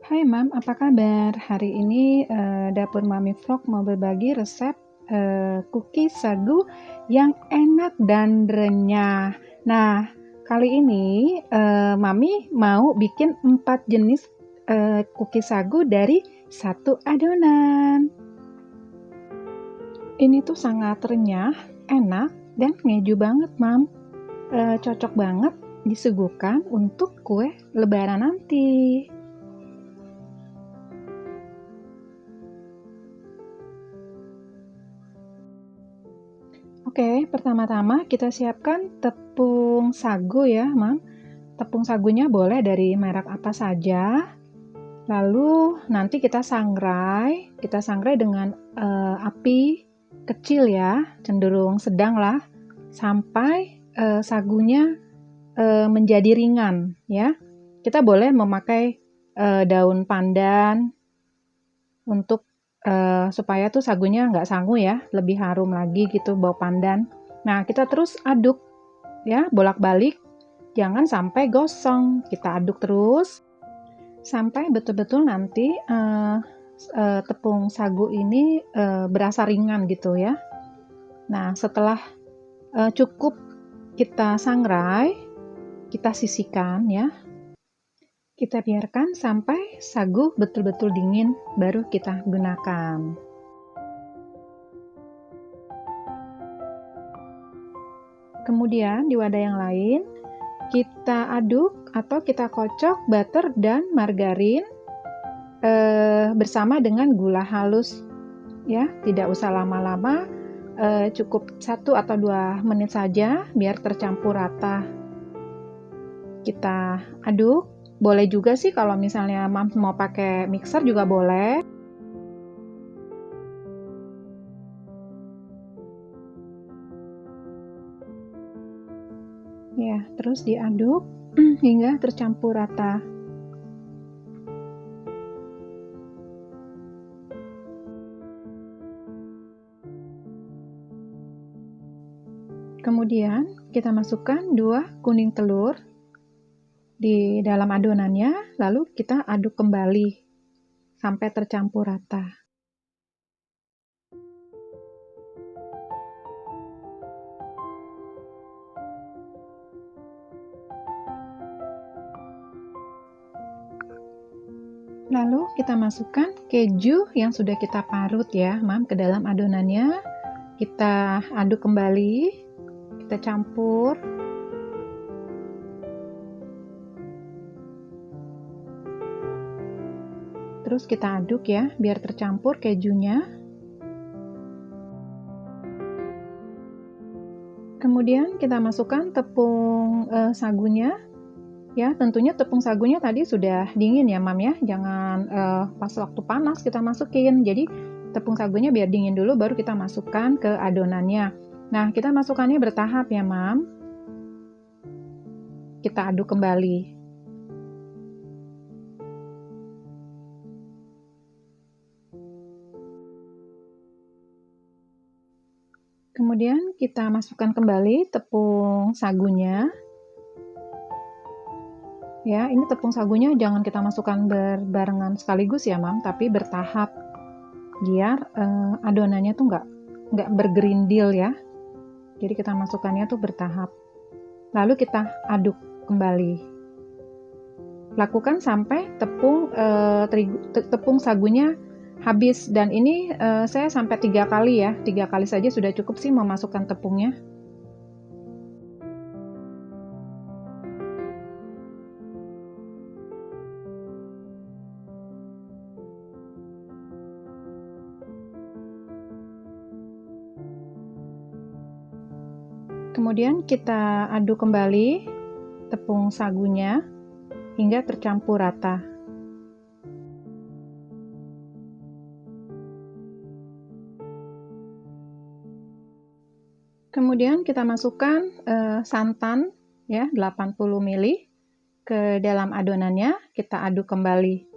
Hai Mam, apa kabar? Hari ini Dapur Mami Vlog mau berbagi resep cookie sagu yang enak dan renyah. Nah, kali ini Mami mau bikin 4 jenis cookie sagu dari satu adonan. Ini tuh sangat renyah, enak, dan ngeju banget Mam. Cocok banget disuguhkan untuk kue lebaran nanti. Oke, pertama-tama kita siapkan tepung sagu ya, Mam. Tepung sagunya boleh dari merek apa saja. Lalu nanti kita sangrai dengan api kecil ya, cenderung sedang lah, sampai sagunya menjadi ringan ya. Kita boleh memakai daun pandan untuk supaya tuh sagunya nggak sangu ya, lebih harum lagi gitu bau pandan. Nah, kita terus aduk ya, bolak-balik, jangan sampai gosong. Kita aduk terus sampai betul-betul nanti tepung sagu ini berasa ringan gitu ya. Nah, setelah cukup kita sangrai, kita sisihkan ya. Kita biarkan sampai sagu betul-betul dingin, baru kita gunakan. Kemudian di wadah yang lain, kita aduk atau kita kocok butter dan margarin bersama dengan gula halus. Ya, tidak usah lama-lama, cukup 1 atau 2 menit saja biar tercampur rata. Kita aduk, boleh juga sih kalau misalnya Mams mau pakai mixer juga boleh. Ya, terus diaduk hingga tercampur rata. Kemudian kita masukkan 2 kuning telur di dalam adonannya, lalu kita aduk kembali sampai tercampur rata. Lalu kita masukkan keju yang sudah kita parut ya, Mam, ke dalam adonannya. Kita aduk kembali, kita campur. Terus kita aduk ya, biar tercampur kejunya. Kemudian kita masukkan tepung sagunya. Ya, tentunya tepung sagunya tadi sudah dingin ya, Mam ya. Jangan pas waktu panas kita masukin. Jadi tepung sagunya biar dingin dulu baru kita masukkan ke adonannya. Nah, kita masukkannya bertahap ya, Mam. Kita aduk kembali. Kemudian kita masukkan kembali tepung sagunya. Ya, ini tepung sagunya jangan kita masukkan berbarengan sekaligus ya, Mam, tapi bertahap biar adonannya tuh nggak bergerindil ya. Jadi kita masukkannya tuh bertahap. Lalu kita aduk kembali. Lakukan sampai tepung sagunya habis, dan ini saya sampai 3 kali ya. 3 kali saja sudah cukup sih memasukkan tepungnya. Kemudian kita aduk kembali tepung sagunya hingga tercampur rata. Kemudian kita masukkan santan ya 80 ml ke dalam adonannya, kita aduk kembali.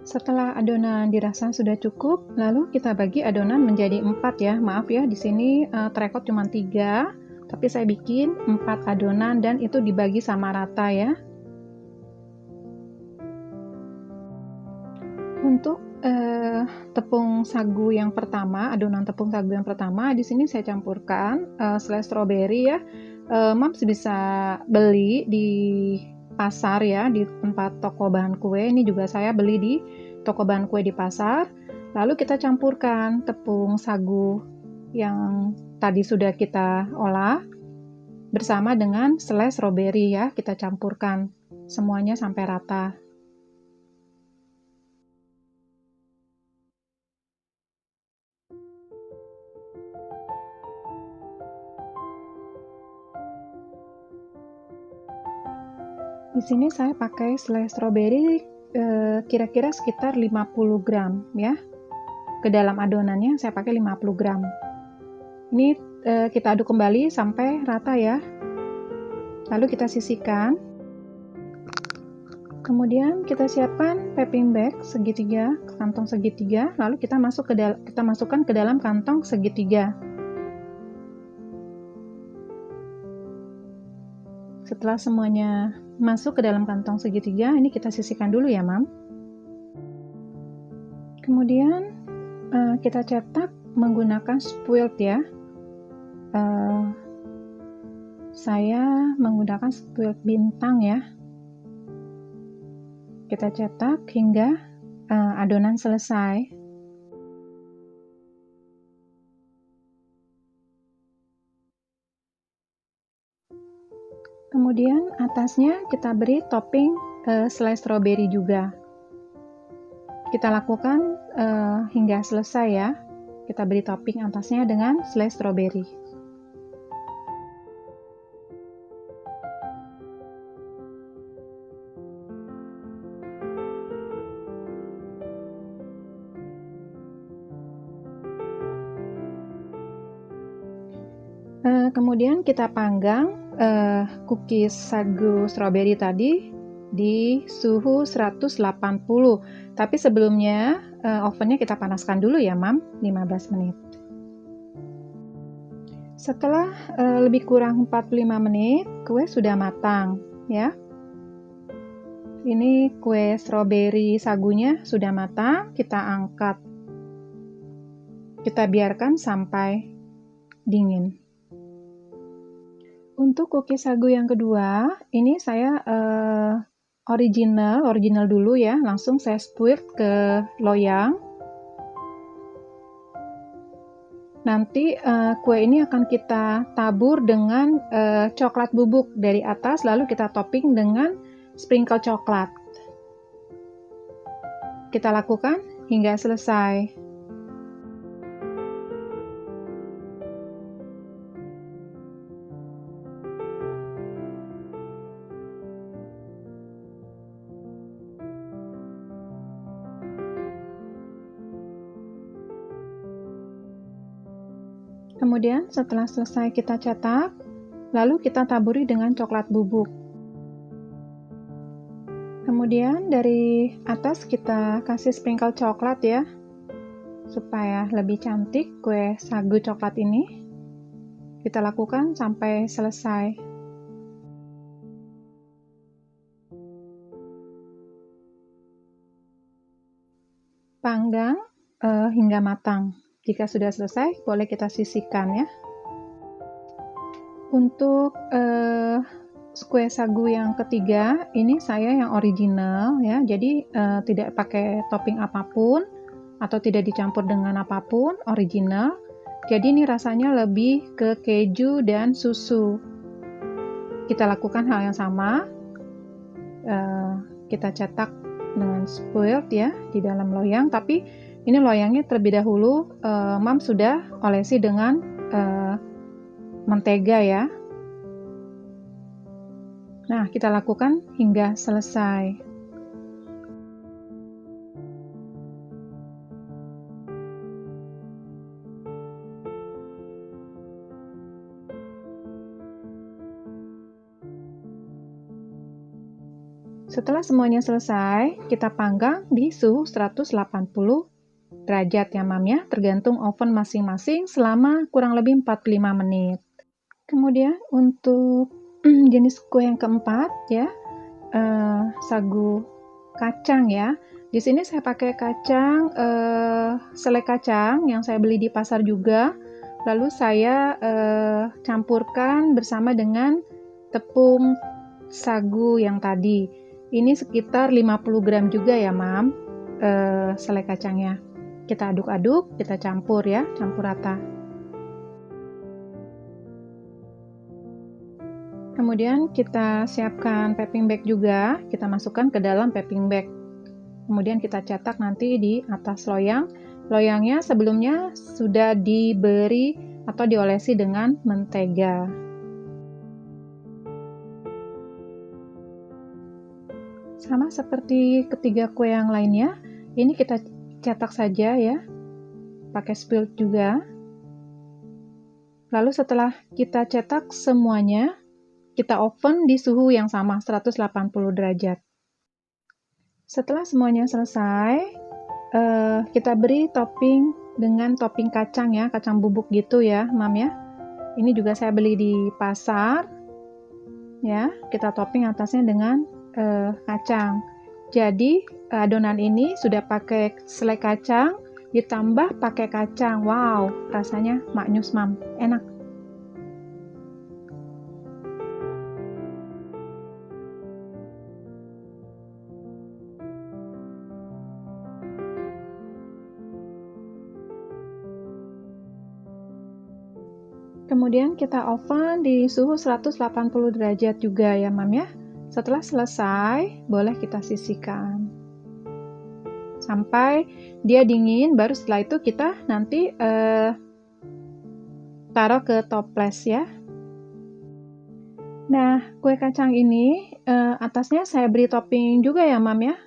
Setelah adonan dirasa sudah cukup, lalu kita bagi adonan menjadi 4 ya. Maaf ya, di sini terekot cuma 3, tapi saya bikin 4 adonan dan itu dibagi sama rata ya. Untuk tepung sagu yang pertama, adonan tepung sagu yang pertama, di sini saya campurkan selai stroberi ya. Mams bisa beli di pasar ya, di tempat toko bahan kue. Ini juga saya beli di toko bahan kue di pasar. Lalu kita campurkan tepung sagu yang tadi sudah kita olah bersama dengan selai stroberi ya. Kita campurkan semuanya sampai rata. Di sini saya pakai selai stroberi kira-kira sekitar 50 gram ya. Ke dalam adonannya saya pakai 50 gram. Ini kita aduk kembali sampai rata ya. Lalu kita sisihkan. Kemudian kita siapkan piping bag segitiga, kantong segitiga, lalu kita masukkan ke dalam kantong segitiga. Setelah semuanya masuk ke dalam kantong segitiga, ini kita sisihkan dulu ya, Mam. Kemudian kita cetak menggunakan spult ya. Saya menggunakan spult bintang ya. Kita cetak hingga adonan selesai. Kemudian atasnya kita beri topping selai stroberi juga. Kita lakukan hingga selesai ya. Kita beri topping atasnya dengan selai stroberi. Kemudian kita panggang cookies sagu stroberi tadi di suhu 180. Tapi sebelumnya ovennya kita panaskan dulu ya, Mam, 15 menit. Setelah lebih kurang 45 menit, kue sudah matang ya. Ini kue stroberi sagunya sudah matang, kita angkat. Kita biarkan sampai dingin. Untuk cookies sagu yang kedua, ini saya original dulu ya, langsung saya spurt ke loyang. Nanti kue ini akan kita tabur dengan coklat bubuk dari atas, lalu kita topping dengan sprinkle coklat. Kita lakukan hingga selesai. Kemudian setelah selesai kita cetak, lalu kita taburi dengan coklat bubuk. Kemudian dari atas kita kasih sprinkle coklat ya, supaya lebih cantik kue sagu coklat ini. Kita lakukan sampai selesai. Panggang hingga matang. Jika sudah selesai, boleh kita sisihkan ya. Untuk kue sagu yang ketiga, ini saya yang original ya, jadi tidak pakai topping apapun atau tidak dicampur dengan apapun, original. Jadi ini rasanya lebih ke keju dan susu. Kita lakukan hal yang sama. Kita cetak dengan spult ya di dalam loyang, tapi ini loyangnya terlebih dahulu Mam sudah olesi dengan mentega ya. Nah, kita lakukan hingga selesai. Setelah semuanya selesai, kita panggang di suhu 180 derajat ya Mam ya, tergantung oven masing-masing selama kurang lebih 45 menit. Kemudian untuk jenis kue yang keempat ya, sagu kacang ya. Di sini saya pakai kacang selai kacang yang saya beli di pasar juga. Lalu saya campurkan bersama dengan tepung sagu yang tadi. Ini sekitar 50 gram juga ya Mam, selai kacangnya. Kita aduk-aduk, kita campur ya, campur rata. Kemudian kita siapkan piping bag juga, kita masukkan ke dalam piping bag. Kemudian kita cetak nanti di atas loyang. Loyangnya sebelumnya sudah diberi atau diolesi dengan mentega. Sama seperti ketiga kue yang lainnya, ini kita cetak saja ya, pakai spil juga. Lalu setelah kita cetak semuanya, kita oven di suhu yang sama, 180 derajat. Setelah semuanya selesai, kita beri topping dengan topping kacang ya, kacang bubuk gitu ya, Mam ya. Ini juga saya beli di pasar. Ya, kita topping atasnya dengan kacang. Jadi adonan ini sudah pakai selai kacang ditambah pakai kacang. Wow, rasanya maknyus Mam, enak. Kemudian kita oven di suhu 180 derajat juga ya Mam ya. Setelah selesai, boleh kita sisihkan. Sampai dia dingin, baru setelah itu kita nanti taruh ke toples ya. Nah, kue kacang ini atasnya saya beri topping juga ya Mam ya,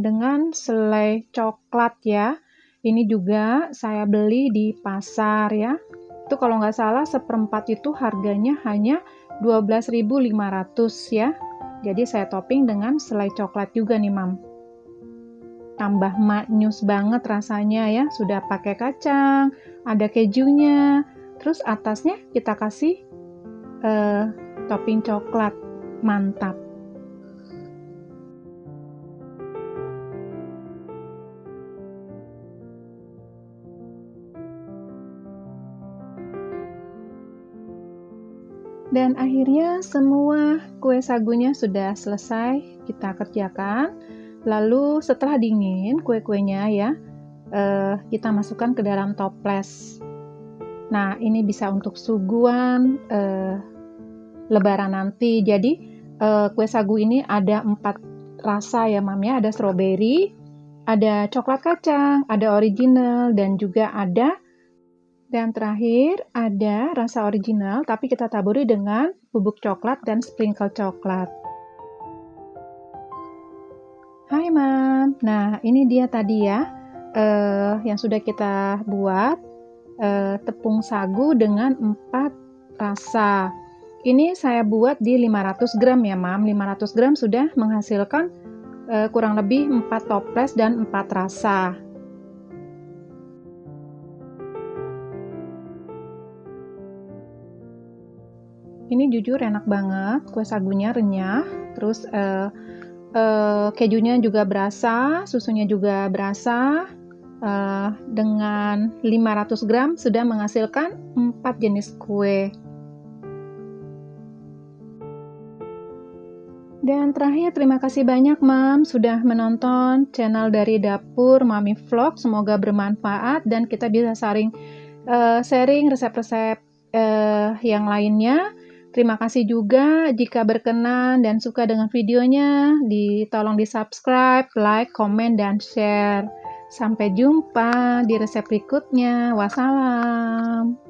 dengan selai coklat ya. Ini juga saya beli di pasar ya. Itu kalau nggak salah seperempat itu harganya hanya 12.500 ya. Jadi saya topping dengan selai coklat juga nih Mam. Tambah maknyus banget rasanya ya. Sudah pakai kacang, ada kejunya. Terus atasnya kita kasih topping coklat. Mantap. Dan akhirnya semua kue sagunya sudah selesai kita kerjakan. Lalu setelah dingin kue-kuenya ya, kita masukkan ke dalam toples. Nah, ini bisa untuk suguhan Lebaran nanti. Jadi kue sagu ini ada 4 rasa ya Mam ya. Ada strawberry, ada coklat kacang, ada original, dan juga ada. Dan terakhir ada rasa original tapi kita taburi dengan bubuk coklat dan sprinkle coklat. Hai Mam, nah ini dia tadi ya yang sudah kita buat, tepung sagu dengan 4 rasa. Ini saya buat di 500 gram ya Mam, 500 gram sudah menghasilkan kurang lebih 4 toples dan 4 rasa. Ini jujur enak banget, kue sagunya renyah, terus kejunya juga berasa, susunya juga berasa. Dengan 500 gram sudah menghasilkan 4 jenis kue. Dan terakhir, terima kasih banyak Mam sudah menonton channel dari Dapur Mami Vlog. Semoga bermanfaat dan kita bisa sharing resep-resep yang lainnya. Terima kasih juga jika berkenan dan suka dengan videonya, tolong di-subscribe, like, komen, dan share. Sampai jumpa di resep berikutnya. Wassalam.